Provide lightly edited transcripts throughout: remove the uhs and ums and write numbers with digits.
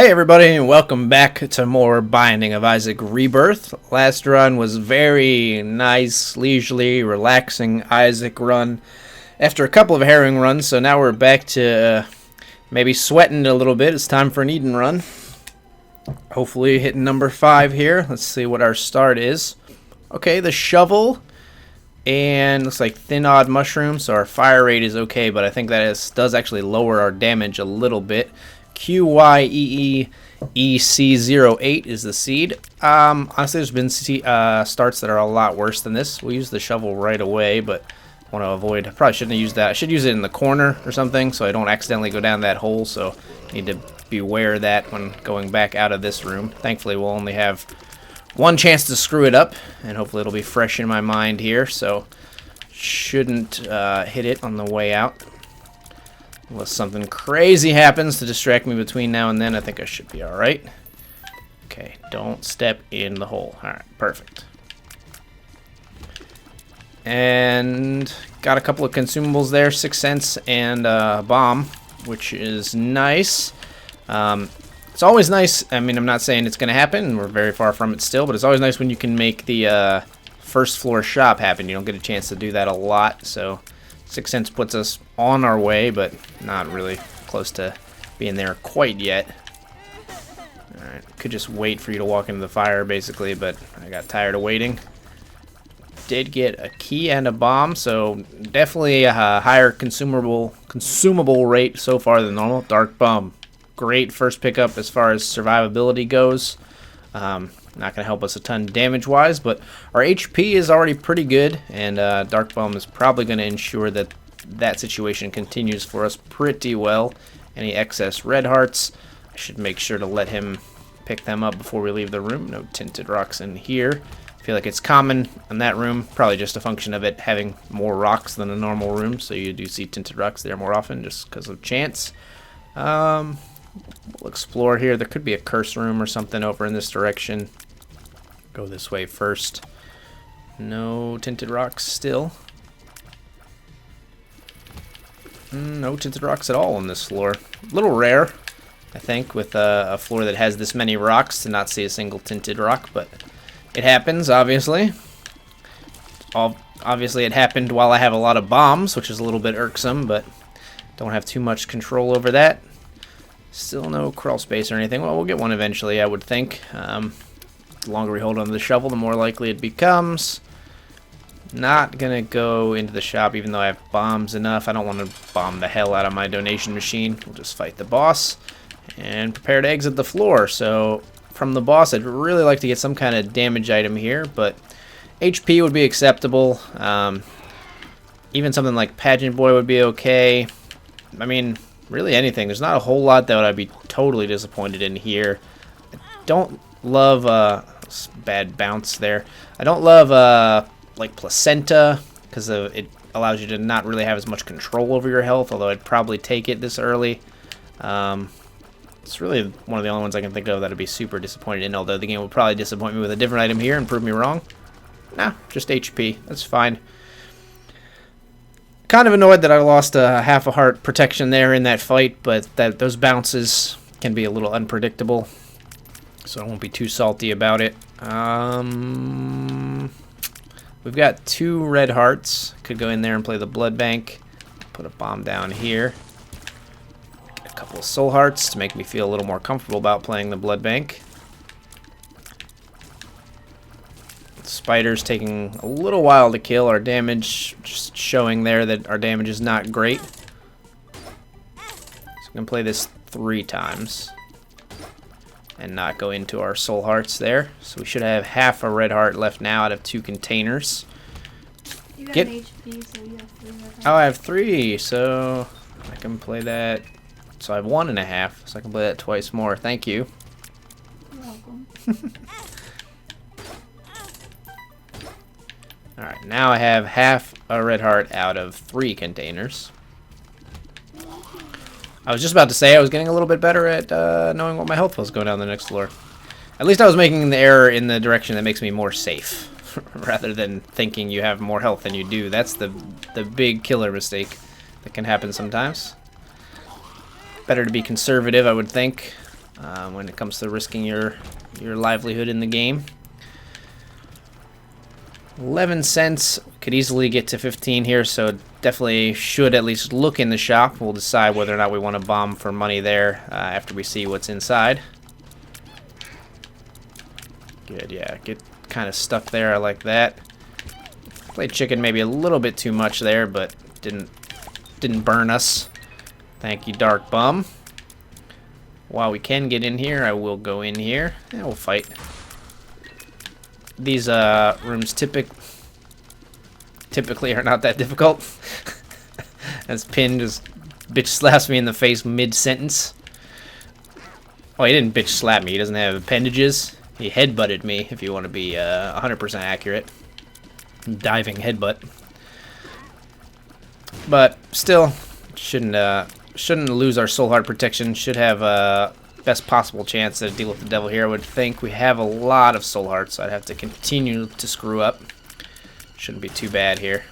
Hey everybody, and welcome back to more Binding of Isaac Rebirth. Last run was very nice, leisurely, relaxing Isaac run after a couple of herring runs, so now we're back to maybe sweating a little bit. It's time for an Eden run. Hopefully hitting number 5 here. Let's see what our start is. Okay, the shovel and looks like thin odd mushrooms, so our fire rate is okay, but I think that does actually lower our damage a little bit. QYEEEC08 is the seed. Honestly, there's been starts that are a lot worse than this. We'll use the shovel right away, but I want to avoid. I probably shouldn't have used that. I should use it in the corner or something so I don't accidentally go down that hole. So I need to beware of that when going back out of this room. Thankfully, we'll only have one chance to screw it up, and hopefully it'll be fresh in my mind here. So shouldn't hit it on the way out. Unless something crazy happens to distract me between now and then, I think I should be alright. Okay, don't step in the hole. Alright, perfect. And got a couple of consumables there, 6 cents and a bomb, which is nice. It's always nice, I mean, I'm not saying it's going to happen, we're very far from it still, but it's always nice when you can make the first floor shop happen. You don't get a chance to do that a lot, so 6 cents puts us on our way, but not really close to being there quite yet. Alright, could just wait for you to walk into the fire, basically, but I got tired of waiting. Did get a key and a bomb, so definitely a higher consumable rate so far than normal. Dark bomb, great first pickup as far as survivability goes. Not going to help us a ton damage-wise, but our HP is already pretty good, and Dark Bomb is probably going to ensure that that situation continues for us pretty well. Any excess red hearts, I should make sure to let him pick them up before we leave the room. No tinted rocks in here. I feel like it's common in that room, probably just a function of it having more rocks than a normal room, so you do see tinted rocks there more often just because of chance. We'll explore here. There could be a curse room or something over in this direction. Go this way first. No tinted rocks still. No tinted rocks at all on this floor. A little rare, I think, with a floor that has this many rocks to not see a single tinted rock, but it happens, obviously. Obviously, it happened while I have a lot of bombs, which is a little bit irksome, but don't have too much control over that. Still no crawl space or anything. Well, we'll get one eventually, I would think. The longer we hold on to the shovel, the more likely it becomes. Not gonna go into the shop, even though I have bombs enough. I don't want to bomb the hell out of my donation machine. We'll just fight the boss and prepare to exit the floor. So from the boss, I'd really like to get some kind of damage item here, but HP would be acceptable. Even something like Pageant Boy would be okay. I mean, really anything. There's not a whole lot that I'd be totally disappointed in here. I don't love bad bounce there. I don't love like placenta because it allows you to not really have as much control over your health, although I'd probably take it this early. It's really one of the only ones I can think of that I'd be super disappointed in, although the game will probably disappoint me with a different item here and prove me wrong. Nah, just HP. That's fine. Kind of annoyed that I lost half a heart protection there in that fight, but those bounces can be a little unpredictable, so I won't be too salty about it. We've got 2 red hearts. Could go in there and play the blood bank. Put a bomb down here. Get a couple of soul hearts to make me feel a little more comfortable about playing the blood bank. Spider's taking a little while to kill. Our damage just showing there that our damage is not great. So I'm going to play this 3 times and not go into our soul hearts there. So we should have half a red heart left now out of 2 containers. You got an HP, so you have 3 red hearts. Oh, I have 3, so I can play that. So I have 1.5, so I can play that twice more. Thank you. You're welcome. Alright, now I have half a red heart out of 3 containers. I was just about to say I was getting a little bit better at knowing what my health was going down the next floor. At least I was making the error in the direction that makes me more safe, rather than thinking you have more health than you do. That's the big killer mistake that can happen sometimes. Better to be conservative, I would think. when it comes to risking your livelihood in the game. 11 cents, could easily get to 15 here, so definitely should at least look in the shop. We'll decide whether or not we want to bomb for money there after we see what's inside. Good, yeah, get kind of stuck there. I like that. Played chicken maybe a little bit too much there, but didn't burn us. Thank you, Dark Bum. While we can get in here, I will go in here and we'll fight. These rooms typically are not that difficult. As Pin just bitch slaps me in the face mid-sentence. Oh, he didn't bitch slap me. He doesn't have appendages. He headbutted me, if you want to be 100% accurate. Diving headbutt. But still, shouldn't lose our soul heart protection. Should have best possible chance to deal with the devil here. I would think we have a lot of soul hearts, so I'd have to continue to screw up. Shouldn't be too bad here.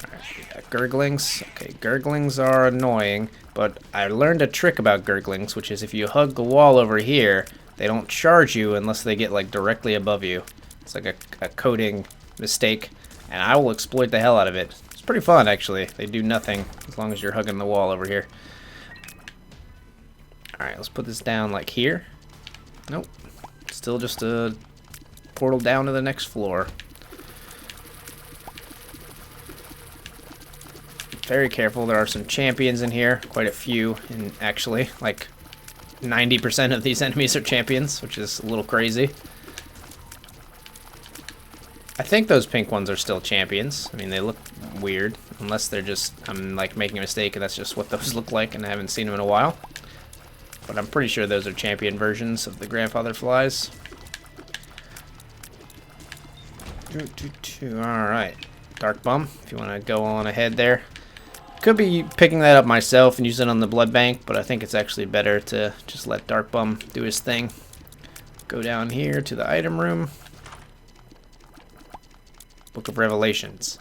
Alright, we got gurglings. Okay, gurglings are annoying, but I learned a trick about gurglings, which is if you hug the wall over here, they don't charge you unless they get like directly above you. It's like a coding mistake, and I will exploit the hell out of it. It's pretty fun, actually. They do nothing as long as you're hugging the wall over here. Alright, let's put this down like here. Nope. Still just a portal down to the next floor. Very careful. There are some champions in here. Quite a few, and actually, like 90% of these enemies are champions, which is a little crazy. I think those pink ones are still champions. I mean, they look weird, unless they're just, I'm like making a mistake and that's just what those look like and I haven't seen them in a while. But I'm pretty sure those are champion versions of the grandfather flies. Alright, Dark Bum, if you want to go on ahead there. Could be picking that up myself and use it on the blood bank, but I think it's actually better to just let Dark Bum do his thing. Go down here to the item room. Book of Revelations.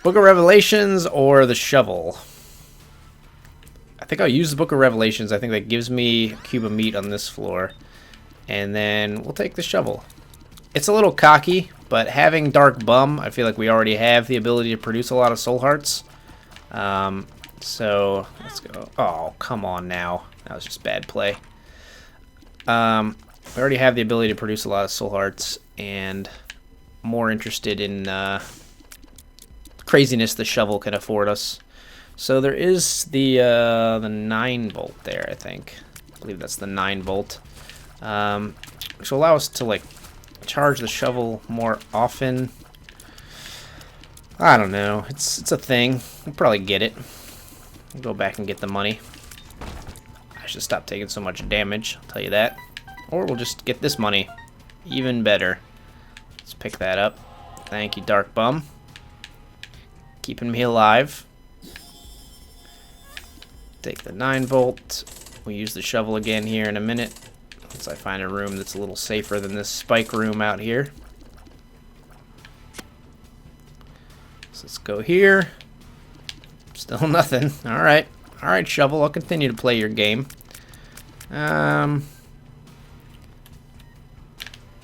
Book of Revelations or the shovel. I think I'll use the Book of Revelations. I think that gives me a cube of meat on this floor. And then we'll take the shovel. It's a little cocky, but having Dark Bum, I feel like we already have the ability to produce a lot of soul hearts. So let's go. Oh, come on now. That was just bad play. We already have the ability to produce a lot of soul hearts, and more interested in craziness the shovel can afford us. So there is the 9-volt there, I think. I believe that's the 9-volt. Which will allow us to like charge the shovel more often. I don't know. It's a thing. We'll probably get it. We'll go back and get the money. I should stop taking so much damage, I'll tell you that. Or we'll just get this money. Even better. Let's pick that up. Thank you, Dark Bum. Keeping me alive. Take the 9-volt. We'll use the shovel again here in a minute. Once I find a room that's a little safer than this spike room out here. So let's go here. Still nothing. Alright. Alright, shovel. I'll continue to play your game. Let's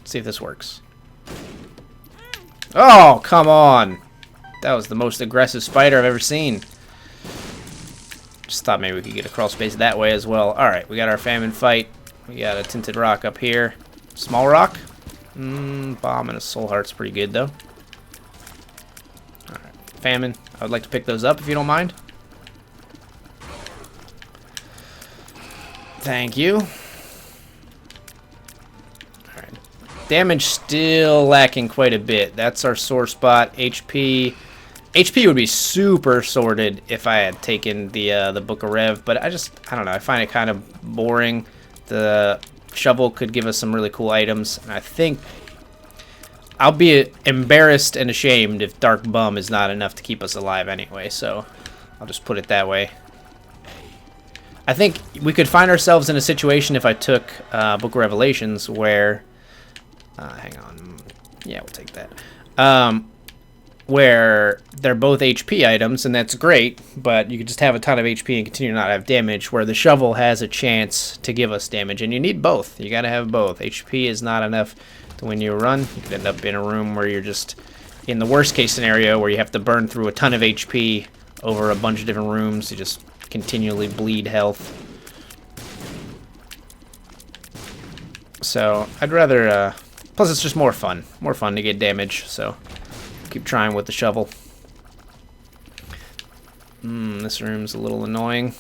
see if this works. Oh, come on. That was the most aggressive spider I've ever seen. Just thought maybe we could get a crawl space that way as well. Alright, we got our famine fight. We got a tinted rock up here. Small rock? Bomb and a soul heart's pretty good though. Alright, famine. I would like to pick those up if you don't mind. Thank you. Alright. Damage still lacking quite a bit. That's our sore spot. HP. HP would be super sorted if I had taken the Book of Rev, but I don't know, I find it kind of boring. The shovel could give us some really cool items, and I think I'll be embarrassed and ashamed if Dark Bum is not enough to keep us alive anyway, so I'll just put it that way. I think we could find ourselves in a situation if I took Book of Revelations where... hang on. Yeah, we'll take that. where they're both HP items, and that's great, but you can just have a ton of HP and continue to not have damage, where the shovel has a chance to give us damage, and you need both. You gotta have both. HP is not enough to win you a run. You could end up in a room where you're just, in the worst case scenario, where you have to burn through a ton of HP over a bunch of different rooms. You just continually bleed health. So I'd rather, plus it's just more fun to get damage, so keep trying with the shovel. This room's a little annoying.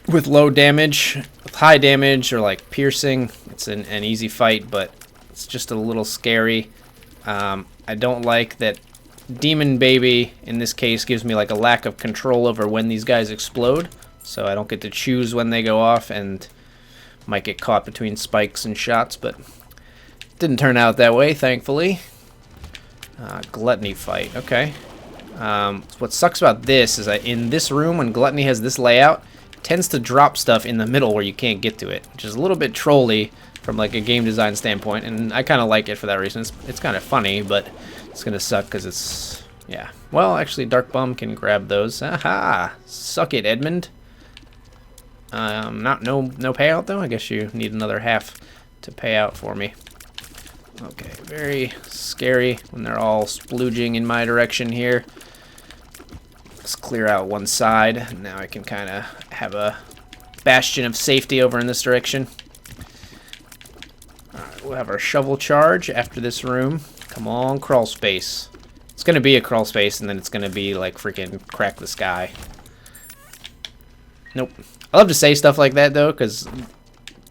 With low damage, with high damage or like piercing, it's an easy fight, but it's just a little scary. I don't like that Demon Baby, in this case, gives me like a lack of control over when these guys explode, so I don't get to choose when they go off, and might get caught between spikes and shots, but didn't turn out that way, thankfully. Gluttony fight, okay. What sucks about this is that in this room, when Gluttony has this layout, it tends to drop stuff in the middle where you can't get to it, which is a little bit trolly from like a game design standpoint, and I kind of like it for that reason. It's kind of funny, but it's gonna suck because it's, yeah. Well, actually, Dark Bum can grab those. Aha! Suck it, Edmund. No payout though. I guess you need another half to pay out for me. Okay, very scary when they're all splooging in my direction here. Let's clear out one side. Now I can kind of have a bastion of safety over in this direction. Alright, we'll have our shovel charge after this room. Come on, crawl space. It's going to be a crawl space, and then it's going to be like freaking crack the sky. Nope. I love to say stuff like that, though, because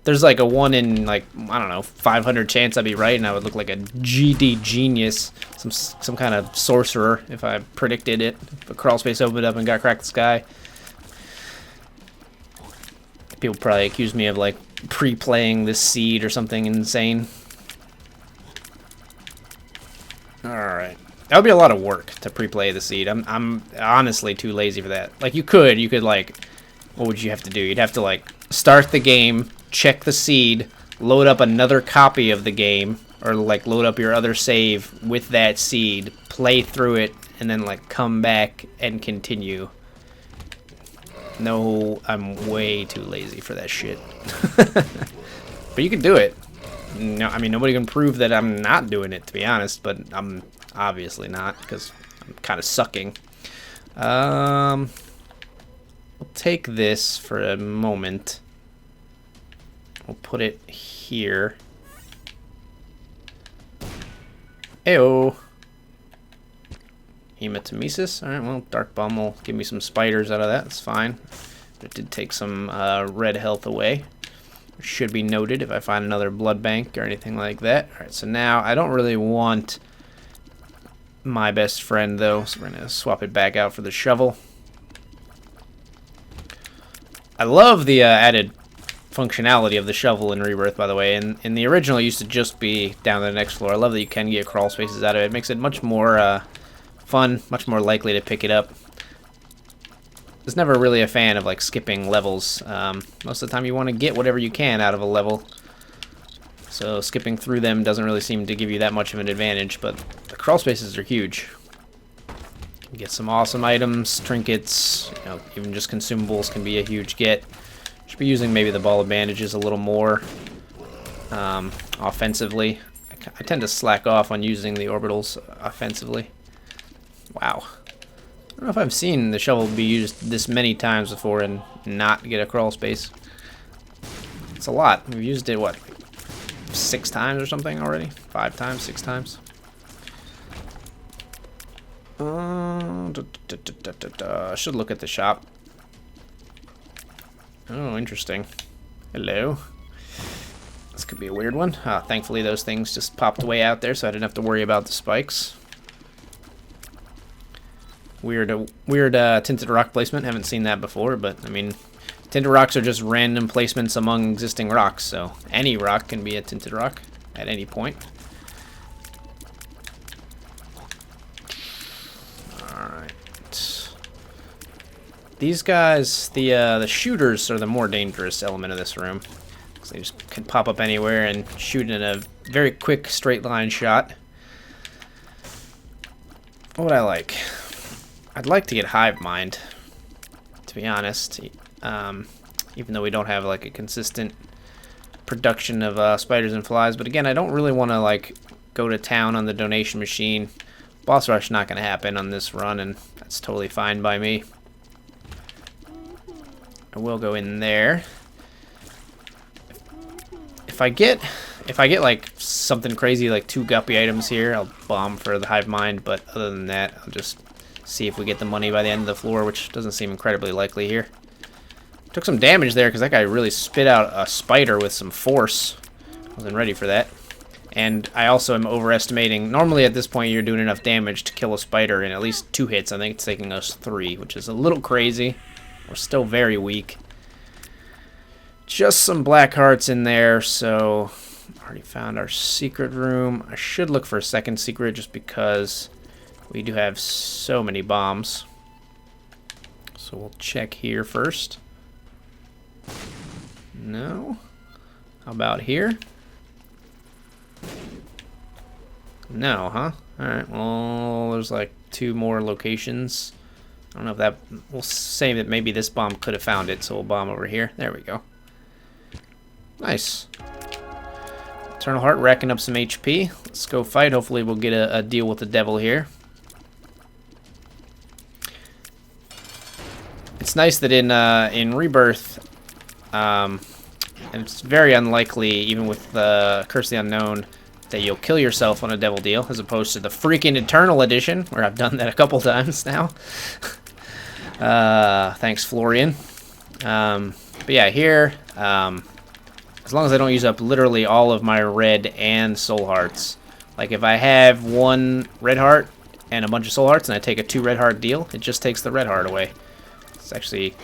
there's like a 1 in, like, I don't know, 500 chance I'd be right, and I would look like a GD genius, some kind of sorcerer, if I predicted it. If a crawl space opened up and got cracked the sky. People probably accuse me of, like, pre-playing this seed or something insane. Alright. That would be a lot of work to pre-play the seed. I'm honestly too lazy for that. Like, you could, like, what would you have to do? You'd have to, like, start the game, check the seed, load up another copy of the game, or, like, load up your other save with that seed, play through it, and then, like, come back and continue. No, I'm way too lazy for that shit. But you can do it. No, I mean, nobody can prove that I'm not doing it, to be honest, but I'm obviously not, because I'm kind of sucking. We'll take this for a moment. We'll put it here. Ayo. Hematemesis. Alright, well, Dark Bum will give me some spiders out of that. That's fine. But it did take some red health away. Which should be noted if I find another blood bank or anything like that. Alright, so now I don't really want my best friend, though. So we're going to swap it back out for the shovel. I love the added functionality of the shovel in Rebirth, by the way. In the original, it used to just be down to the next floor. I love that you can get crawl spaces out of it. It makes it much more fun, much more likely to pick it up. I was never really a fan of like skipping levels. Most of the time you want to get whatever you can out of a level. So skipping through them doesn't really seem to give you that much of an advantage, but the crawl spaces are huge. You get some awesome items, trinkets, you know, even just consumables can be a huge get. Should be using maybe the ball of bandages a little more offensively. I tend to slack off on using the orbitals offensively. Wow. I don't know if I've seen the shovel be used this many times before and not get a crawl space. It's a lot. We've used it, what, 6 times or something already? 5 times, 6 times? I should look at the shop. Oh, interesting. Hello. This could be a weird one. Thankfully, those things just popped way out there, so I didn't have to worry about the spikes. Weird tinted rock placement. Haven't seen that before, but I mean, tinted rocks are just random placements among existing rocks, so any rock can be a tinted rock at any point. Alright. These guys, the shooters are the more dangerous element of this room. Because they just can pop up anywhere and shoot in a very quick straight line shot. What would I like? I'd like to get hive mind, to be honest. Even though we don't have like a consistent production of spiders and flies. But again, I don't really want to like go to town on the donation machine. Boss rush not going to happen on this run, and that's totally fine by me. I will go in there. If I get like something crazy like 2 guppy items here, I'll bomb for the hive mind. But other than that, I'll just see if we get the money by the end of the floor, which doesn't seem incredibly likely here. Took some damage there because that guy really spit out a spider with some force. Wasn't ready for that. And I also am overestimating. Normally at this point you're doing enough damage to kill a spider in at least 2 hits. I think it's taking us 3, which is a little crazy. We're still very weak. Just some black hearts in there, so already found our secret room. I should look for a second secret just because we do have so many bombs. So we'll check here first. No. How about here? No, huh? Alright, well, there's like 2 more locations. I don't know if that... We'll say that maybe this bomb could have found it, so we'll bomb over here. There we go. Nice. Eternal Heart racking up some HP. Let's go fight. Hopefully we'll get a deal with the devil here. It's nice that in Rebirth, and it's very unlikely, even with the Curse of the Unknown, that you'll kill yourself on a devil deal, as opposed to the freaking Eternal Edition, where I've done that a couple times now. Thanks, Florian. But yeah, here, as long as I don't use up literally all of my red and soul hearts. Like if I have 1 red heart and a bunch of soul hearts and I take a 2 red heart deal, it just takes the red heart away. It's actually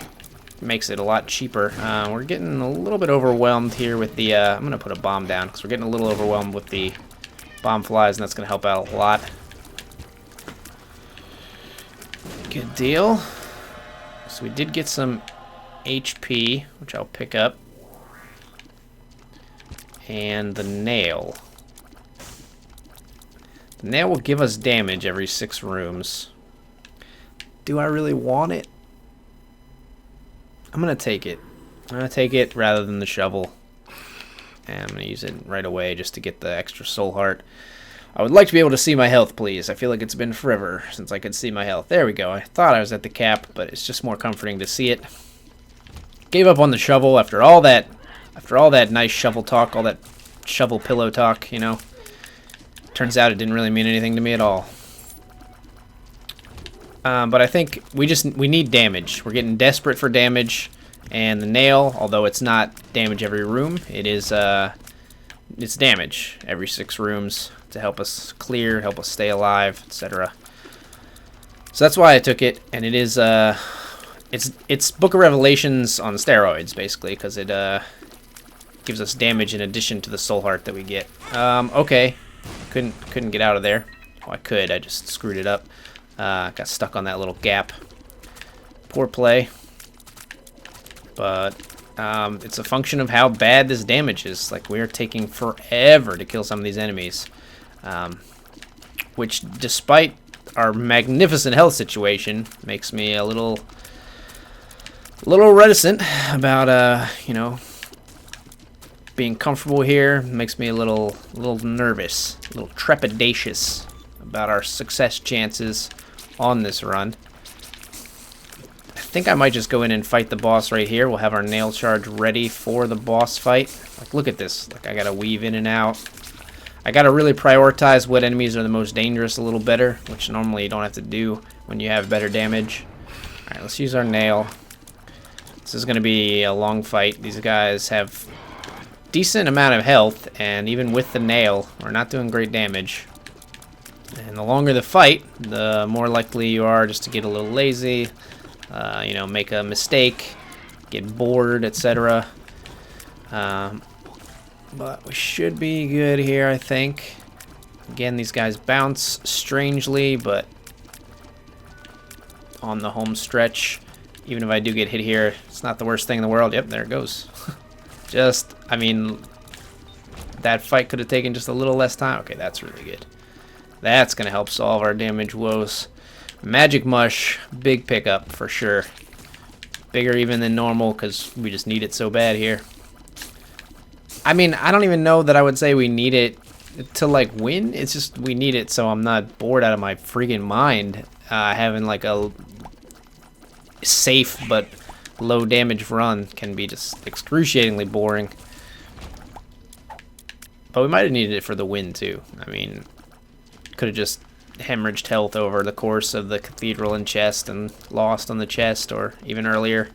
makes it a lot cheaper. We're getting a little bit overwhelmed here with the... I'm going to put a bomb down because we're getting a little overwhelmed with the bomb flies, and that's going to help out a lot. Good deal. So we did get some HP, which I'll pick up. And the nail. The nail will give us damage every 6 rooms. Do I really want it? I'm going to take it. I'm going to take it rather than the shovel. And I'm going to use it right away just to get the extra soul heart. I would like to be able to see my health, please. I feel like it's been forever since I could see my health. There we go. I thought I was at the cap, but it's just more comforting to see it. Gave up on the shovel after all that nice shovel talk, all that shovel pillow talk, you know. Turns out it didn't really mean anything to me at all. But I think we need damage. We're getting desperate for damage, and the nail, although it's not damage every room, it's damage every 6 rooms to help us clear, help us stay alive, etc. So that's why I took it, and it is it's Book of Revelations on steroids basically, because it gives us damage in addition to the soul heart that we get. Okay, couldn't get out of there. Oh, I could. I just screwed it up. Got stuck on that little gap. Poor play. But it's a function of how bad this damage is. Like, we are taking forever to kill some of these enemies. Which, despite our magnificent health situation, makes me a little reticent about, you know, being comfortable here. Makes me a little nervous, a little trepidatious about our success chances on this run. I think I might just go in and fight the boss right here. We'll have our nail charge ready for the boss fight. Like, look at this. Like, I gotta weave in and out. I gotta really prioritize what enemies are the most dangerous a little better, which normally you don't have to do when you have better damage. Alright, let's use our nail. This is gonna be a long fight. These guys have decent amount of health, and even with the nail, we're not doing great damage. And the longer the fight, the more likely you are just to get a little lazy, you know, make a mistake, get bored, etc. But we should be good here, I think. Again, these guys bounce strangely, but on the home stretch, even if I do get hit here, it's not the worst thing in the world. Yep, there it goes. I mean, that fight could have taken just a little less time. Okay, that's really good. That's going to help solve our damage woes. Magic Mush, big pickup for sure. Bigger even than normal because we just need it so bad here. I mean, I don't even know that I would say we need it to like win. It's just we need it so I'm not bored out of my freaking mind having like a safe but low damage run can be just excruciatingly boring. But we might have needed it for the win too. I mean, could have just hemorrhaged health over the course of the cathedral and chest and lost on the chest, or even earlier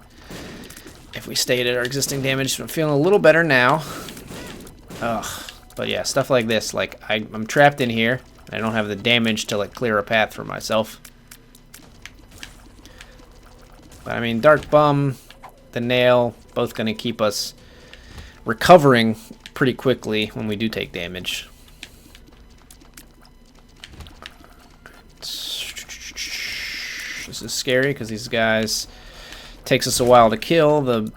if we stayed at our existing damage. So I'm feeling a little better now. Ugh. But yeah, stuff like this, like I'm trapped in here. I don't have the damage to like clear a path for myself. But I mean, Dark Bum, the Nail, both gonna keep us recovering pretty quickly when we do take damage. This is scary because these guys takes us a while to kill the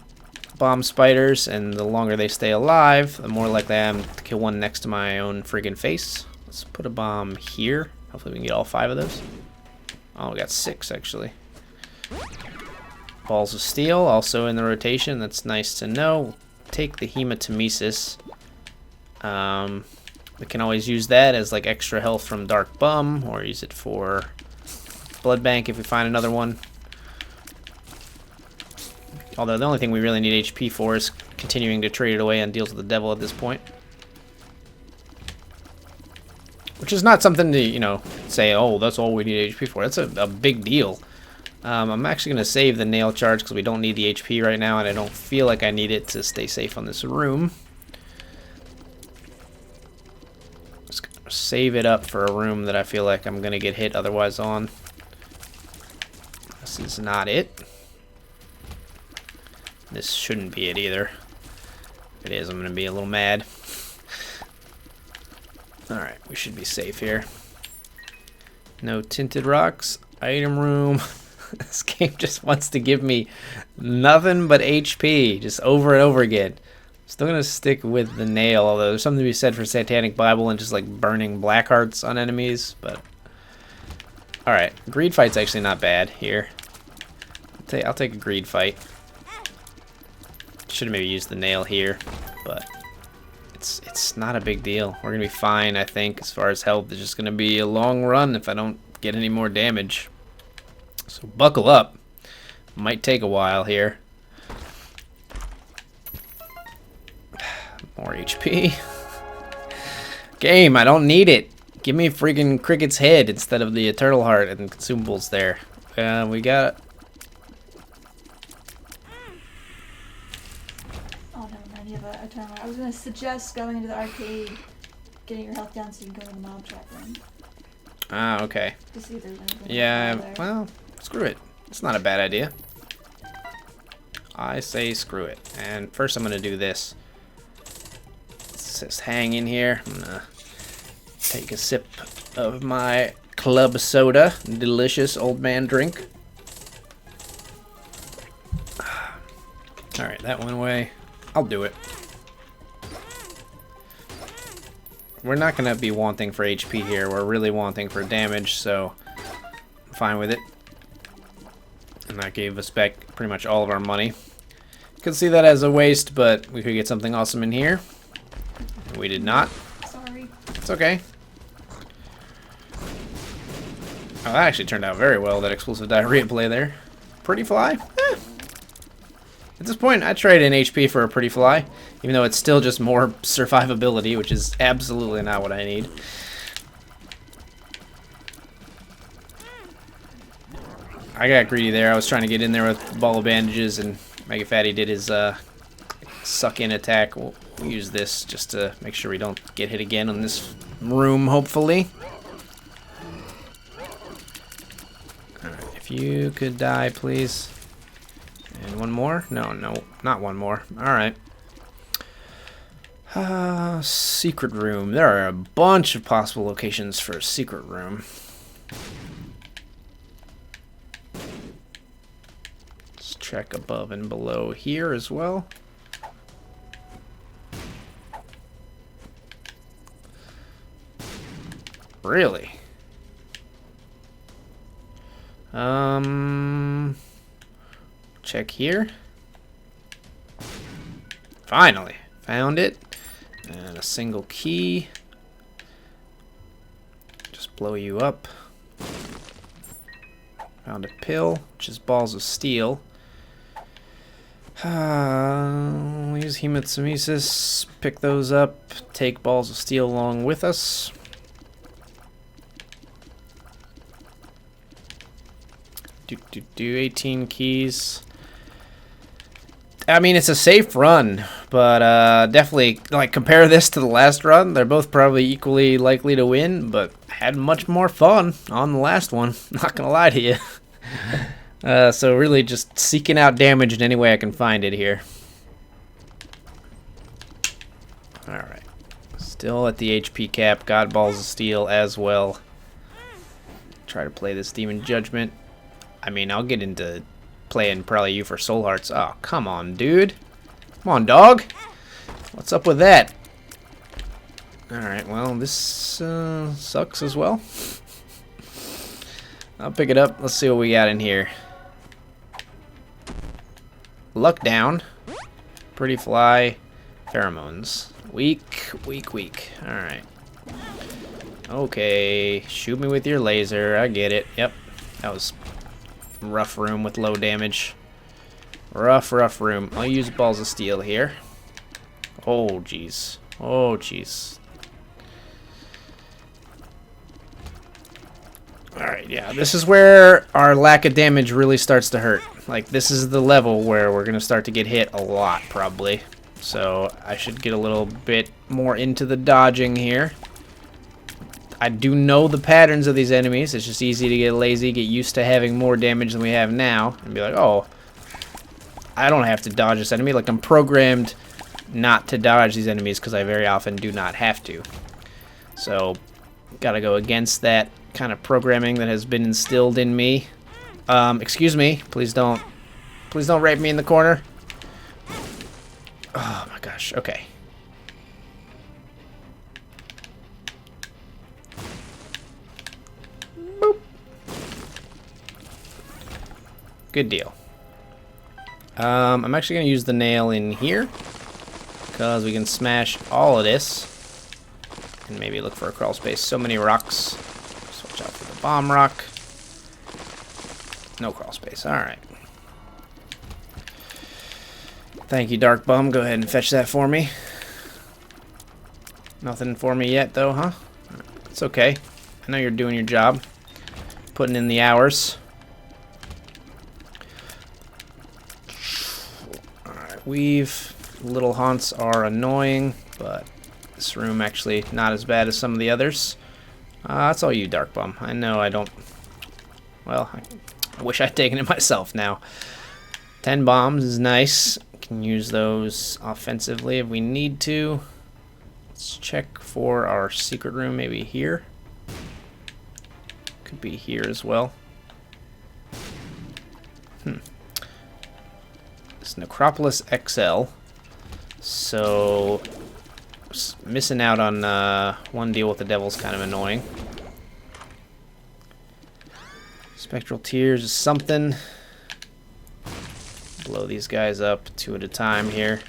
bomb spiders, and the longer they stay alive, the more likely I am to kill one next to my own friggin' face. Let's put a bomb here. Hopefully we can get all 5 of those. Oh, we got 6 actually. Balls of Steel also in the rotation. That's nice to know. We'll take the Hematemesis. We can always use that as like extra health from Dark Bum, or use it for Blood Bank if we find another one. Although the only thing we really need HP for is continuing to trade it away on Deals with the Devil at this point. Which is not something to, you know, say, oh, that's all we need HP for. That's a big deal. I'm actually going to save the nail charge because we don't need the HP right now, and I don't feel like I need it to stay safe on this room. Just gonna save it up for a room that I feel like I'm going to get hit otherwise on. This is not it. This shouldn't be it either. If it is, I'm going to be a little mad. Alright, we should be safe here. No tinted rocks. Item room. This game just wants to give me nothing but HP, just over and over again. Still going to stick with the nail, although there's something to be said for Satanic Bible and just like burning black hearts on enemies. But alright, greed fight's actually not bad here. I'll take a greed fight. Should have maybe used the nail here, but it's not a big deal. We're gonna be fine, I think. As far as health, it's just gonna be a long run if I don't get any more damage. So buckle up. Might take a while here. More HP. Game, I don't need it. Give me a freaking cricket's head instead of the eternal heart and consumables there. We got. I was going to suggest going into the arcade, getting your health down so you can go to the mob trap room. Ah, okay. To see if there's anything. Yeah, well, screw it. It's not a bad idea. I say screw it. And first I'm going to do this. Let's just hang in here. I'm going to take a sip of my club soda. Delicious old man drink. Alright, that went away. I'll do it. We're not going to be wanting for HP here. We're really wanting for damage, so I'm fine with it. And that gave us back pretty much all of our money. You can see that as a waste, but we could get something awesome in here. We did not. Sorry. It's okay. Oh, that actually turned out very well, that explosive diarrhea play there. Pretty fly? Eh. At this point, I trade in HP for a pretty fly, even though it's still just more survivability, which is absolutely not what I need. I got greedy there. I was trying to get in there with ball of bandages, and Mega Fatty did his suck-in attack. We'll use this just to make sure we don't get hit again on this room, hopefully. Alright, if you could die, please. And one more? No, not one more. Alright. Secret room. There are a bunch of possible locations for a secret room. Let's check above and below here as well. Really? Check here. Finally, found it. And a single key. Just blow you up. Found a pill, which is balls of steel. We'll use hematomesis, pick those up, take balls of steel along with us. Do 18 keys. I mean, it's a safe run, but definitely, like, compare this to the last run. They're both probably equally likely to win, but I had much more fun on the last one. Not gonna lie to you. So really just seeking out damage in any way I can find it here. Alright. Still at the HP cap. Got balls of steel as well. Try to play this Demon Judgment. I mean, I'll get into playing probably you for Soul Hearts. Oh, come on, dude. Come on, dog. What's up with that? Alright, well, this sucks as well. I'll pick it up. Let's see what we got in here. Luck down. Pretty fly. Pheromones. Weak, weak, weak. Alright. Okay. Shoot me with your laser. I get it. Yep. That was a rough room with low damage. Rough room. I'll use balls of steel here. Oh, jeez. Oh, jeez. Alright, yeah, this is where our lack of damage really starts to hurt. Like, this is the level where we're going to start to get hit a lot, probably. So, I should get a little bit more into the dodging here. I do know the patterns of these enemies. It's just easy to get lazy, get used to having more damage than we have now, and be like, oh, I don't have to dodge this enemy. Like, I'm programmed not to dodge these enemies because I very often do not have to. So, gotta go against that kind of programming that has been instilled in me. Excuse me. Please don't rape me in the corner. Oh my gosh. Okay. Boop. Good deal. I'm actually going to use the nail in here because we can smash all of this and maybe look for a crawl space. So many rocks. Watch out for the bomb rock. No crawl space. Alright. Thank you, Dark Bum. Go ahead and fetch that for me. Nothing for me yet, though, huh? It's okay. I know you're doing your job. Putting in the hours. Alright, weave. Little haunts are annoying, but this room actually not as bad as some of the others. That's all you, Dark Bum. I know I don't... Well, I wish I'd taken it myself now. 10 bombs is nice. Can use those offensively if we need to. Let's check for our secret room, maybe here. Could be here as well. It's Necropolis XL. So... missing out on one deal with the devil's kind of annoying. Spectral Tears is something. Blow these guys up 2 at a time here.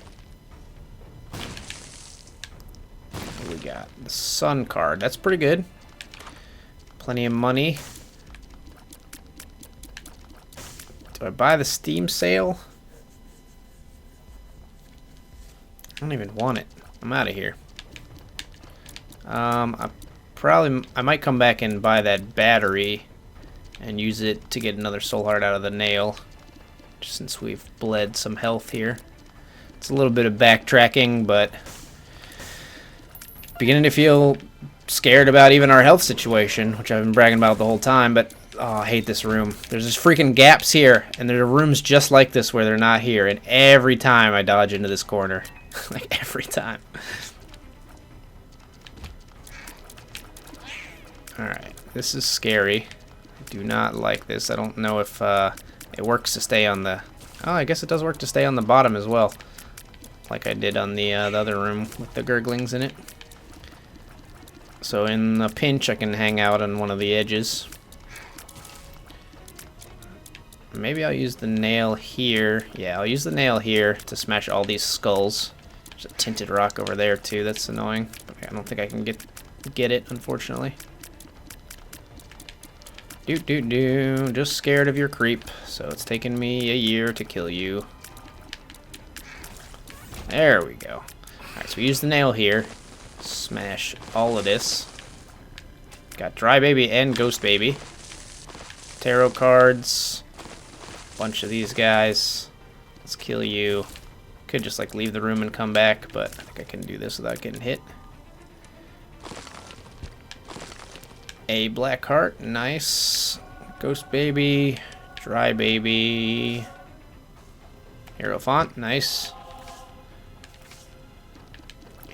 What do we got? The Sun card. That's pretty good. Plenty of money. Do I buy the Steam sale? I don't even want it. I'm out of here. I might come back and buy that battery and use it to get another soul heart out of the nail, just since we've bled some health here. It's a little bit of backtracking, but beginning to feel scared about even our health situation, which I've been bragging about the whole time. But oh, I hate this room. There's just freaking gaps here, and there are rooms just like this where they're not here, and every time I dodge into this corner. Like, every time. Alright, this is scary. I do not like this. I don't know if it works to stay on the... Oh, I guess it does work to stay on the bottom as well. Like I did on the other room with the gurglings in it. So in a pinch, I can hang out on one of the edges. Maybe I'll use the nail here. Yeah, I'll use the nail here to smash all these skulls. There's a tinted rock over there too. That's annoying. Okay, I don't think I can get it, unfortunately. Just scared of your creep. So it's taken me a year to kill you. There we go. Alright, so we use the nail here. Smash all of this. Got Dry Baby and Ghost Baby. Tarot cards. Bunch of these guys. Let's kill you. Could just like leave the room and come back, but I think I can do this without getting hit. A black heart, nice. Ghost Baby, Dry Baby, Hierophant, nice.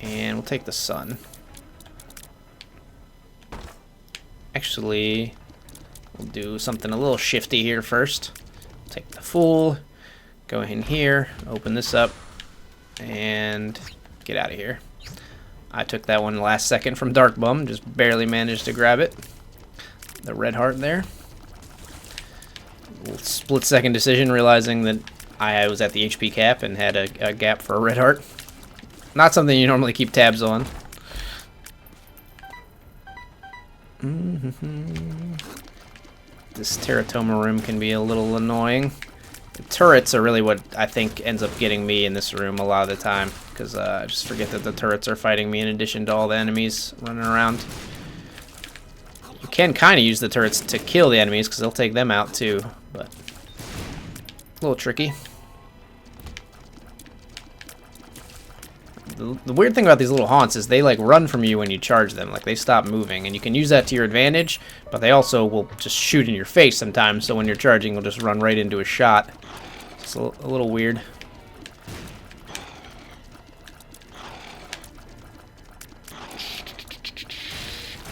And we'll take the sun. Actually, we'll do something a little shifty here first. Take the Fool, go in here, open this up, and get out of here. I took that one last second from Dark Bum, just barely managed to grab it. The red heart there. Split second decision, realizing that I was at the HP cap and had a gap for a red heart. Not something you normally keep tabs on. This Teratoma room can be a little annoying. The turrets are really what I think ends up getting me in this room a lot of the time, because I just forget that the turrets are fighting me in addition to all the enemies running around. You can kind of use the turrets to kill the enemies, because they'll take them out too, but a little tricky. The weird thing about these little haunts is they like run from you when you charge them, like they stop moving, and you can use that to your advantage, but they also will just shoot in your face sometimes, so when you're charging they'll just run right into a shot. It's a little weird.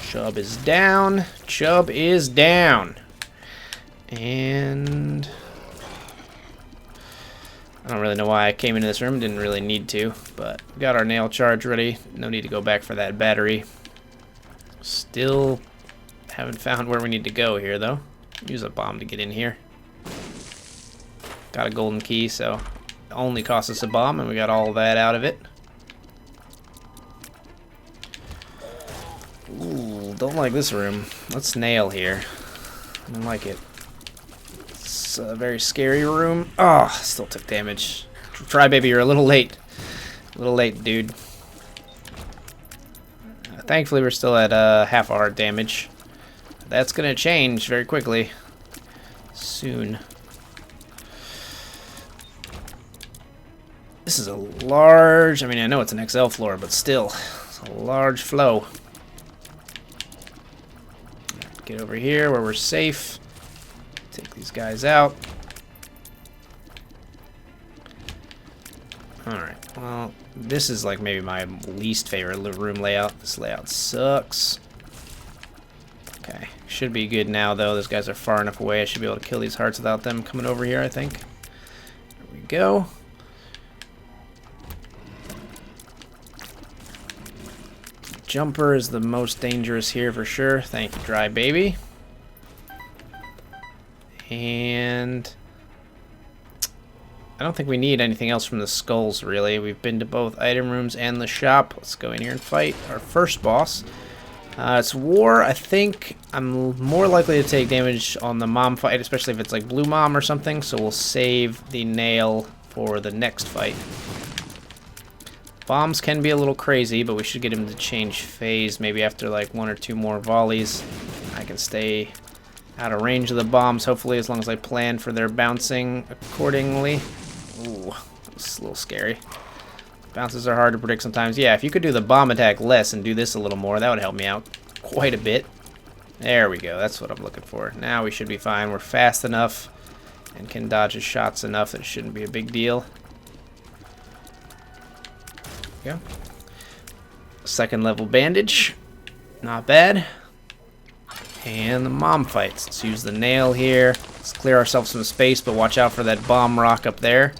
Chubb is down. Chubb is down. And I don't really know why I came into this room. Didn't really need to, but we got our nail charge ready. No need to go back for that battery. Still haven't found where we need to go here, though. Use a bomb to get in here. Got a golden key, so it only cost us a bomb, and we got all that out of it. Ooh, don't like this room. Let's nail here. I don't like it. It's a very scary room. Oh, still took damage. Try, baby, you're a little late. A little late, dude. Thankfully, we're still at half our damage. That's gonna change very quickly. Soon. This is a large... I mean, I know it's an XL floor, but still. It's a large flow. Get over here where we're safe. Take these guys out. Alright, well, this is like maybe my least favorite room layout. This layout sucks. Okay, should be good now though. Those guys are far enough away. I should be able to kill these hearts without them coming over here, I think. There we go. Jumper is the most dangerous here for sure. Thank you, Dry Baby. And I don't think we need anything else from the skulls, really. We've been to both item rooms and the shop. Let's go in here and fight our first boss. It's War. I think I'm more likely to take damage on the mom fight, especially if it's like Blue Mom or something, so we'll save the nail for the next fight. Bombs can be a little crazy, but we should get him to change phase maybe after like 1 or 2 more volleys. I can stay out of range of the bombs, hopefully, as long as I plan for their bouncing accordingly. Ooh, it's a little scary. Bounces are hard to predict sometimes. Yeah, if you could do the bomb attack less and do this a little more, that would help me out quite a bit. There we go. That's what I'm looking for. Now we should be fine. We're fast enough and can dodge his shots enough that it shouldn't be a big deal. There we go. Second level bandage. Not bad. And the mom fights. Let's use the nail here. Let's clear ourselves some space, but watch out for that bomb rock up there.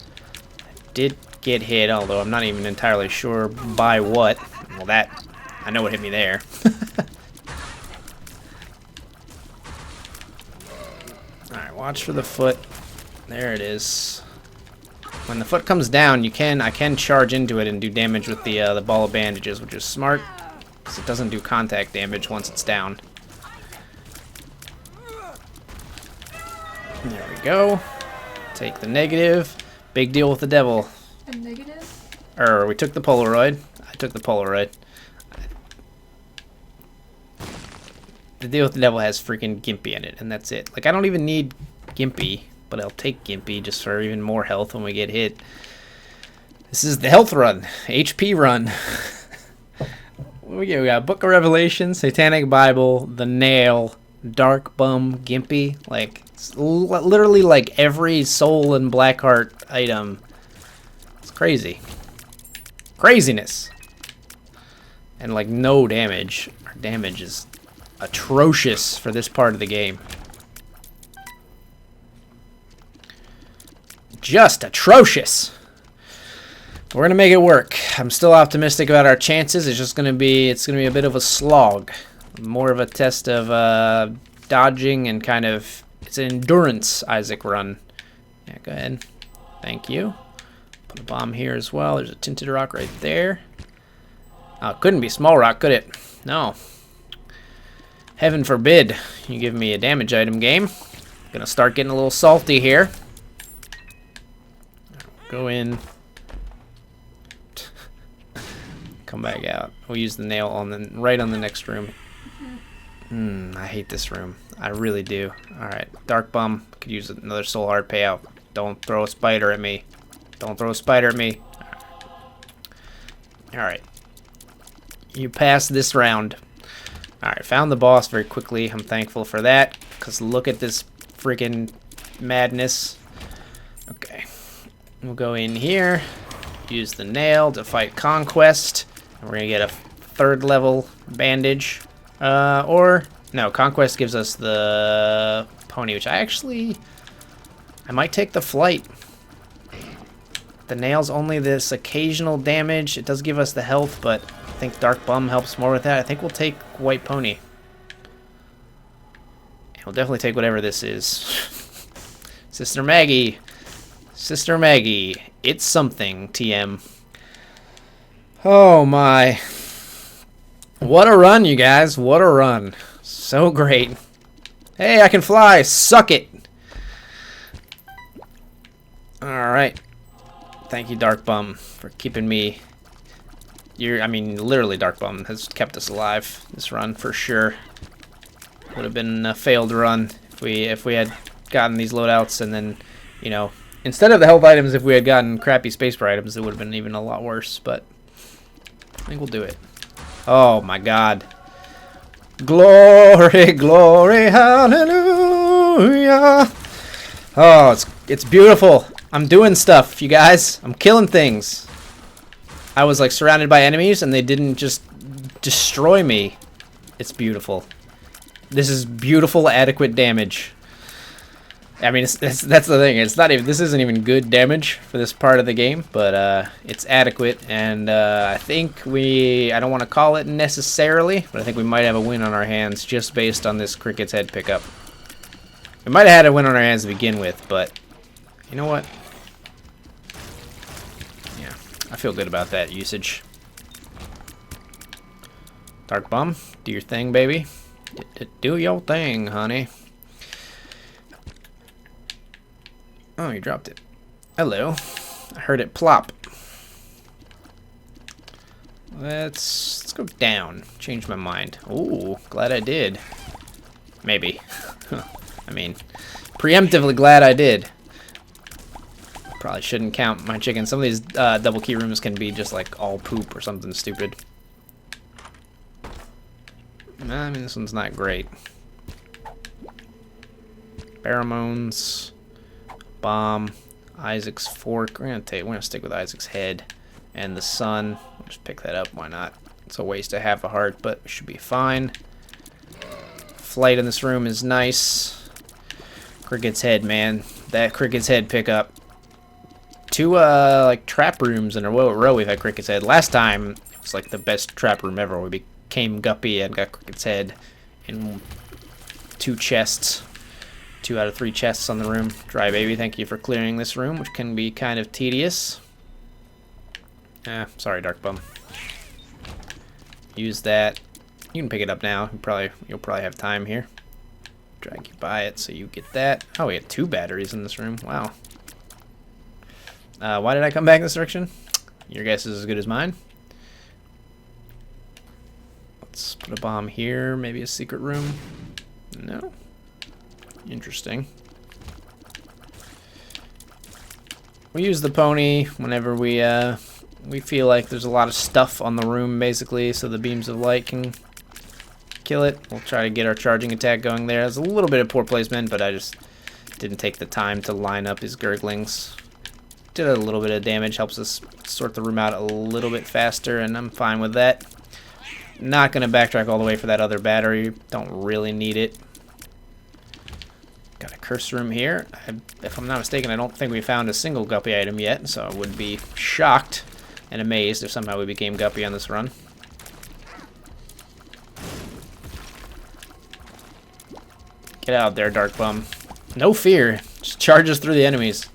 I did get hit, although I'm not even entirely sure by what. Well, that, I know what hit me there. Alright, watch for the foot. There it is. When the foot comes down, I can charge into it and do damage with the ball of bandages, which is smart, because it doesn't do contact damage once it's down. There we go. Take the negative. Big deal with the devil. A negative? We took the Polaroid. I took the Polaroid. The deal with the devil has freaking Gimpy in it, and that's it. Like, I don't even need Gimpy, but I'll take Gimpy just for even more health when we get hit. This is the health run. HP run. We got Book of Revelation, Satanic Bible, the Nail, Dark Bum, Gimpy. Like, it's literally like every Soul and Blackheart item. It's crazy. Craziness. And like no damage. Our damage is atrocious for this part of the game. Just atrocious. We're gonna make it work. I'm still optimistic about our chances. It's gonna be a bit of a slog. More of a test of dodging and kind of, it's an endurance Isaac run. Yeah, go ahead. Thank you. Put a bomb here as well. There's a tinted rock right there. Oh, it couldn't be small rock, could it? No. Heaven forbid you give me a damage item game. Gonna start getting a little salty here. Go in. Come back out. We'll use the nail on right on the next room. I hate this room. I really do. Alright, Dark Bum. Could use another soul heart payout. Don't throw a spider at me. Don't throw a spider at me. Alright. You passed this round. Alright, found the boss very quickly. I'm thankful for that. Because look at this freaking madness. Okay. We'll go in here. Use the nail to fight Conquest. And we're going to get a 3rd level bandage. No, Conquest gives us the pony, which I might take the flight. The nail's only this occasional damage. It does give us the health, but I think Dark Bum helps more with that. I think we'll take White Pony. And we'll definitely take whatever this is. Sister Maggie. Sister Maggie. It's something, TM. Oh my. What a run, you guys. What a run. So great. Hey, I can fly. Suck it. Alright. Thank you, Dark Bum, for keeping me... literally Dark Bum has kept us alive this run, for sure. Would have been a failed run if we had gotten these loadouts and then, you know... Instead of the health items, if we had gotten crappy space bar items, it would have been even a lot worse, but... I think we'll do it. Oh my god. Glory, glory, hallelujah. Oh, it's beautiful. I'm doing stuff, you guys. I'm killing things. I was like surrounded by enemies and they didn't just destroy me. It's beautiful. This is beautiful, adequate damage. I mean, that's the thing. It's not even. This isn't even good damage for this part of the game, but it's adequate, and I think I don't want to call it necessarily, but I think we might have a win on our hands just based on this Cricket's Head pickup. We might have had a win on our hands to begin with, but you know what? Yeah, I feel good about that usage. Dark Bum, do your thing, baby. Do your thing, honey. Oh, you dropped it. Hello. I heard it plop. Let's go down. Change my mind. Ooh, glad I did. Maybe. I mean, preemptively glad I did. Probably shouldn't count my chicken. Some of these double key rooms can be just like all poop or something stupid. I mean, this one's not great. Pheromones. Bomb, Isaac's fork. We're gonna stick with Isaac's head and the sun. We'll just pick that up. Why not? It's a waste of half a heart, but we should be fine. Flight in this room is nice. Cricket's Head, man. That Cricket's Head pickup. 2 like trap rooms in a row we've had Cricket's Head. Last time it was like the best trap room ever. We became Guppy and got Cricket's Head in 2 chests. 2 out of 3 chests on the room. Dry baby, thank you for clearing this room, which can be kind of tedious. Sorry, Dark Bum. Use that. You can pick it up now. You'll probably have time here. Drag you by it so you get that. Oh, we had 2 batteries in this room. Wow. Why did I come back this direction? Your guess is as good as mine. Let's put a bomb here. Maybe a secret room. No. Interesting. We use the pony whenever we feel like there's a lot of stuff on the room, basically, so the beams of light can kill it. We'll try to get our charging attack going there. It's a little bit of poor placement, but I just didn't take the time to line up his gurglings. Did a little bit of damage, helps us sort the room out a little bit faster, and I'm fine with that. Not going to backtrack all the way for that other battery. Don't really need it. Got a curse room here. If I'm not mistaken, I don't think we found a single guppy item yet, so I would be shocked and amazed if somehow we became guppy on this run. Get out there, Dark Bum. No fear. Just charges through the enemies.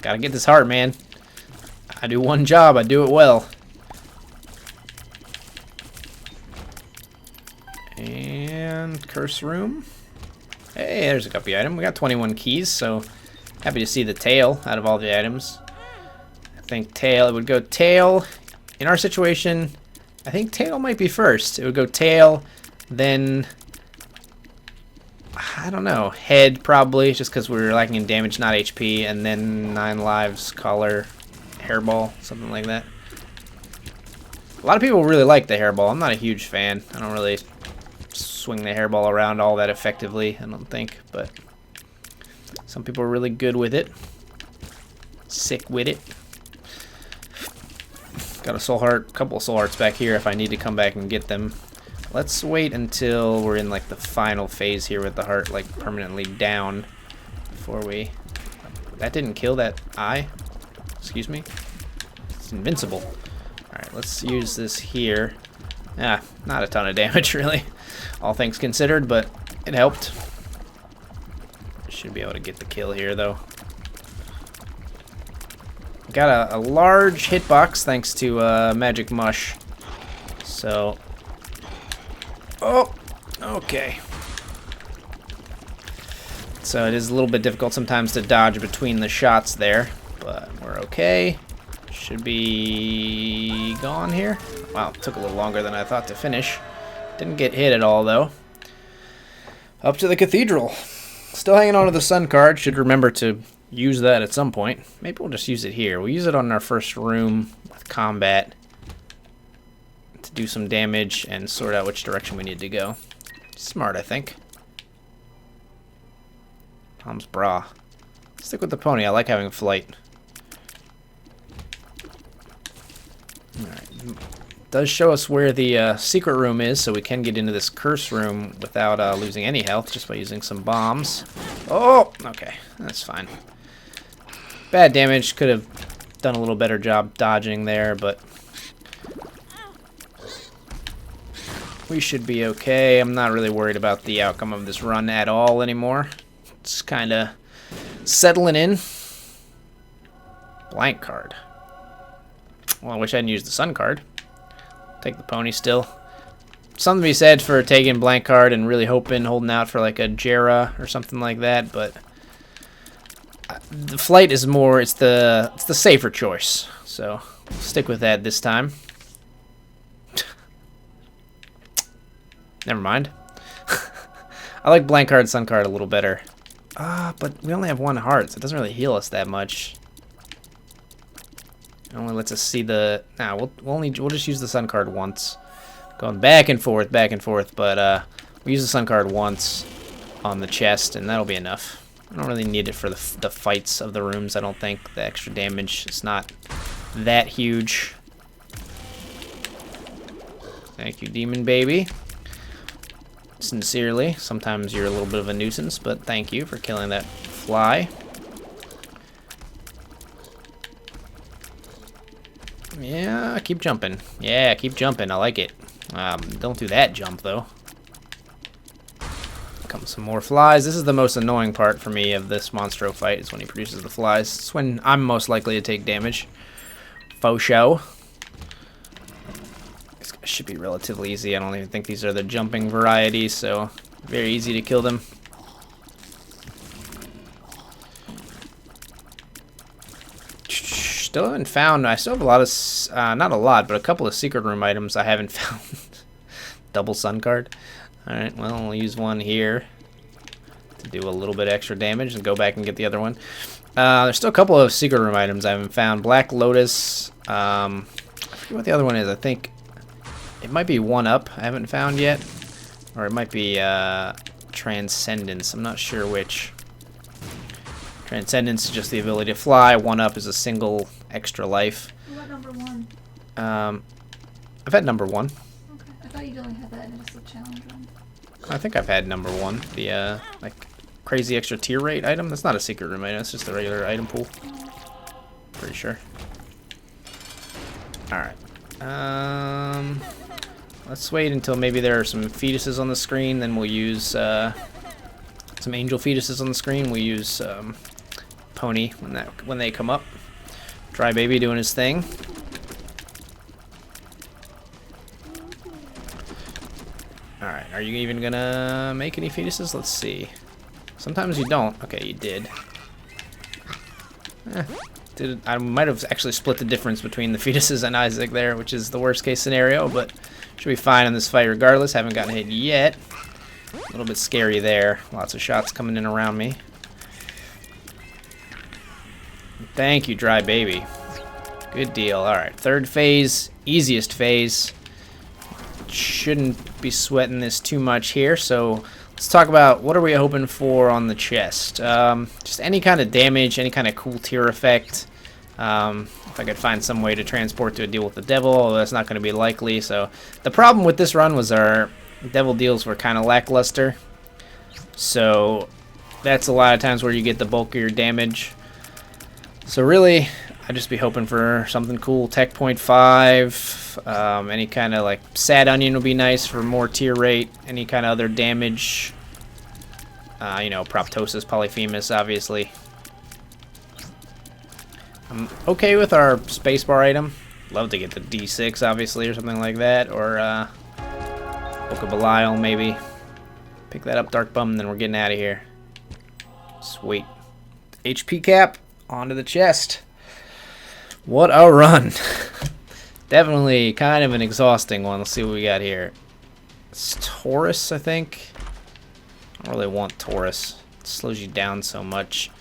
Gotta get this heart, man. I do one job, I do it well. And curse room. Hey, there's a guppy item. We got 21 keys, so happy to see the tail out of all the items. I think tail, it would go tail. In our situation, I think tail might be first. It would go tail, then, I don't know, head probably, just because we were lacking in damage, not HP, and then 9 lives, collar, hairball, something like that. A lot of people really like the hairball. I'm not a huge fan. I don't really swing the hairball around all that effectively, I don't think, but some people are really good with it. Sick with it. Got a soul heart, couple of soul hearts back here if I need to come back and get them. Let's wait until we're in like the final phase here with the heart like permanently down before we... That didn't kill that eye. Excuse me. It's invincible. Alright, let's use this here. Not a ton of damage really, all things considered, but it helped. Should be able to get the kill here though. Got a large hitbox thanks to Magic Mush. So... Oh! Okay. So it is a little bit difficult sometimes to dodge between the shots there, but we're okay. Should be gone here. Wow, it took a little longer than I thought to finish. Didn't get hit at all though. Up to the cathedral. Still hanging on to the sun card. Should remember to use that at some point. Maybe we'll just use it here. We'll use it on our first room with combat to do some damage and sort out which direction we need to go. Smart, I think. Tom's bra. Stick with the pony. I like having flight. Alright. Does show us where the secret room is, so we can get into this curse room without losing any health just by using some bombs. Oh! Okay, that's fine. Bad damage. Could have done a little better job dodging there, but we should be okay. I'm not really worried about the outcome of this run at all anymore. It's kind of settling in. Blank card. Well, I wish I hadn't used the sun card. Take the pony still. Something to be said for taking blank card and really holding out for like a Jera or something like that, but the flight is more, it's the safer choice. So we'll stick with that this time. Never mind. I like blank card, sun card a little better. But we only have 1 heart, so it doesn't really heal us that much. It only lets us see the... Nah, we'll just use the sun card once. Going back and forth, but we use the sun card once on the chest, and that'll be enough. I don't really need it for the fights of the rooms, I don't think. The extra damage is not that huge. Thank you, Demon Baby. Sincerely. Sometimes you're a little bit of a nuisance, but thank you for killing that fly. Yeah, keep jumping. Yeah, keep jumping. I like it. Don't do that jump, though. Come some more flies. This is the most annoying part for me of this Monstro fight, is when he produces the flies. It's when I'm most likely to take damage. Faux show. This should be relatively easy. I don't even think these are the jumping varieties, so very easy to kill them. Still haven't found. I still have a lot of, not a lot, but a couple of secret room items I haven't found. Double sun card. Alright, well, we'll use one here to do a little bit extra damage and go back and get the other one. There's still a couple of secret room items I haven't found. Black Lotus. I forget what the other one is. I think it might be 1-Up I haven't found yet. Or it might be Transcendence. I'm not sure which. Transcendence is just the ability to fly. 1-Up is a single extra life. What number 1? I've had number 1. Okay, I thought you'd only have that in a challenge run. I think I've had number 1, the like crazy extra tier rate item. That's not a secret room item, it's just a regular item pool. Pretty sure. Alright. Let's wait until maybe there are some fetuses on the screen, then we'll use some angel fetuses on the screen. We'll use Pony when they come up. Dry Baby doing his thing. Alright, are you even gonna make any fetuses? Let's see. Sometimes you don't. Okay, you did. I might have actually split the difference between the fetuses and Isaac there, which is the worst case scenario, but should be fine in this fight regardless. Haven't gotten hit yet. A little bit scary there. Lots of shots coming in around me. Thank you, Dry Baby. Good deal. Alright, third phase. Easiest phase. Shouldn't be sweating this too much here, so let's talk about what are we hoping for on the chest. Just any kind of damage, any kind of cool tier effect. If I could find some way to transport to a deal with the devil, although that's not going to be likely. So the problem with this run was our devil deals were kind of lackluster, so that's a lot of times where you get the bulk of your damage. So really, I'd just be hoping for something cool. Tech point 5, any kind of like Sad Onion would be nice for more tier rate. Any kind of other damage. You know, Proptosis, Polyphemus, obviously. I'm okay with our spacebar item. Love to get the D6, obviously, or something like that. Or Book of Belial, maybe. Pick that up, Dark Bum, and then we're getting out of here. Sweet. HP cap, onto the chest. What a run. Definitely kind of an exhausting one. Let's see what we got here. It's Taurus, I think. I don't really want Taurus. It slows you down so much.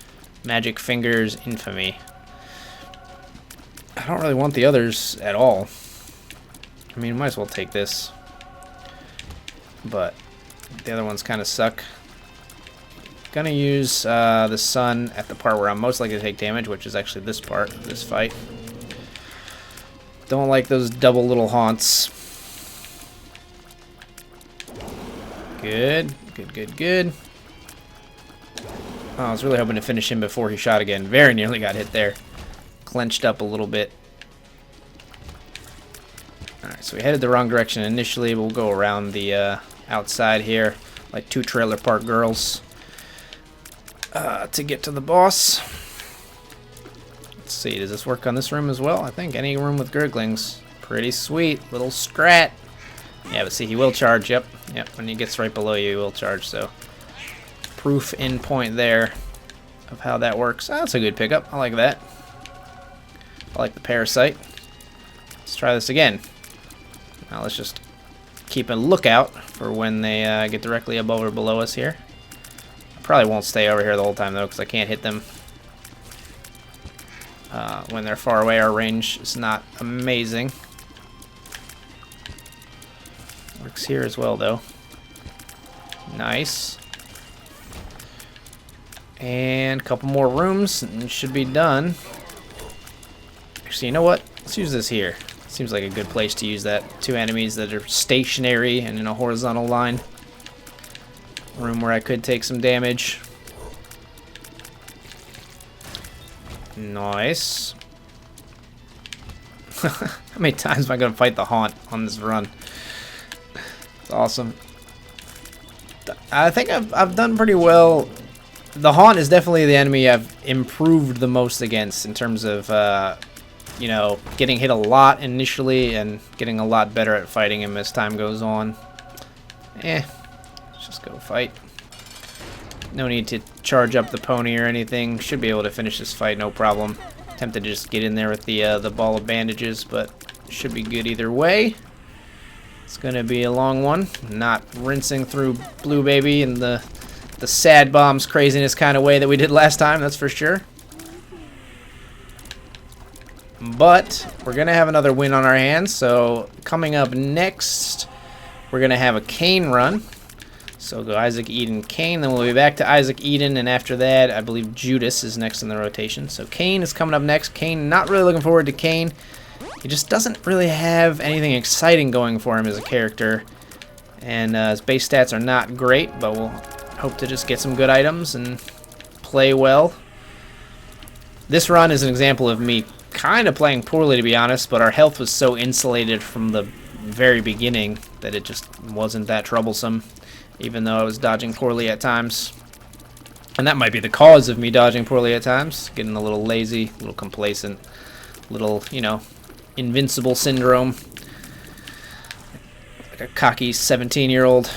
Magic Fingers, Infamy. I don't really want the others at all. I mean, might as well take this. But the other ones kind of suck. Gonna use the sun at the part where I'm most likely to take damage, which is actually this part of this fight. Don't like those double little haunts. Good, good, good, good. Oh, I was really hoping to finish him before he shot again. Very nearly got hit there. Clenched up a little bit. Alright, so we headed the wrong direction initially. We'll go around the outside here, like two Trailer Park Girls, to get to the boss. Let's see, does this work on this room as well? I think any room with Gurglings. Pretty sweet. Little Scrat. Yeah, but see, he will charge. Yep. Yep, when he gets right below you, he will charge. So, proof in point there of how that works. Oh, that's a good pickup. I like that. I like the Parasite. Let's try this again. Now let's just keep a lookout for when they get directly above or below us here. I probably won't stay over here the whole time, though, because I can't hit them. When they're far away, our range is not amazing. Works here as well, though. Nice. And a couple more rooms, and it should be done. Actually, you know what? Let's use this here. Seems like a good place to use that. Two enemies that are stationary and in a horizontal line. Room where I could take some damage. Nice. How many times am I going to fight the Haunt on this run? It's awesome. I think I've done pretty well. The Haunt is definitely the enemy I've improved the most against in terms of, you know, getting hit a lot initially and getting a lot better at fighting him as time goes on. Let's just go fight. No need to charge up the pony or anything. Should be able to finish this fight, no problem. Tempted to just get in there with the ball of bandages, but should be good either way. It's gonna be a long one. Not rinsing through Blue Baby in the sad bombs craziness kind of way that we did last time, that's for sure. But we're gonna have another win on our hands. So coming up next, we're gonna have a Cain run. So go Isaac, Eden, Cain. Then we'll be back to Isaac, Eden, and after that, I believe Judas is next in the rotation. So Cain is coming up next. Cain, not really looking forward to Cain. He just doesn't really have anything exciting going for him as a character, and his base stats are not great. But we'll hope to just get some good items and play well. This run is an example of me kind of playing poorly, to be honest, but our health was so insulated from the very beginning that it just wasn't that troublesome, even though I was dodging poorly at times. And that might be the cause of me dodging poorly at times, getting a little lazy, a little complacent, a little, you know, invincible syndrome, like a cocky 17-year-old.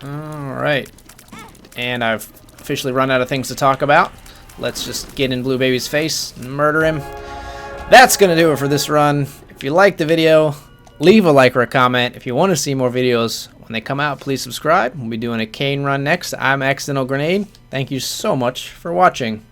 Alright, and I've officially run out of things to talk about. Let's just get in Blue Baby's face and murder him. That's gonna do it for this run. If you liked the video, leave a like or a comment. If you want to see more videos when they come out, please subscribe. We'll be doing a Cain run next. I'm Accidental Grenade. Thank you so much for watching.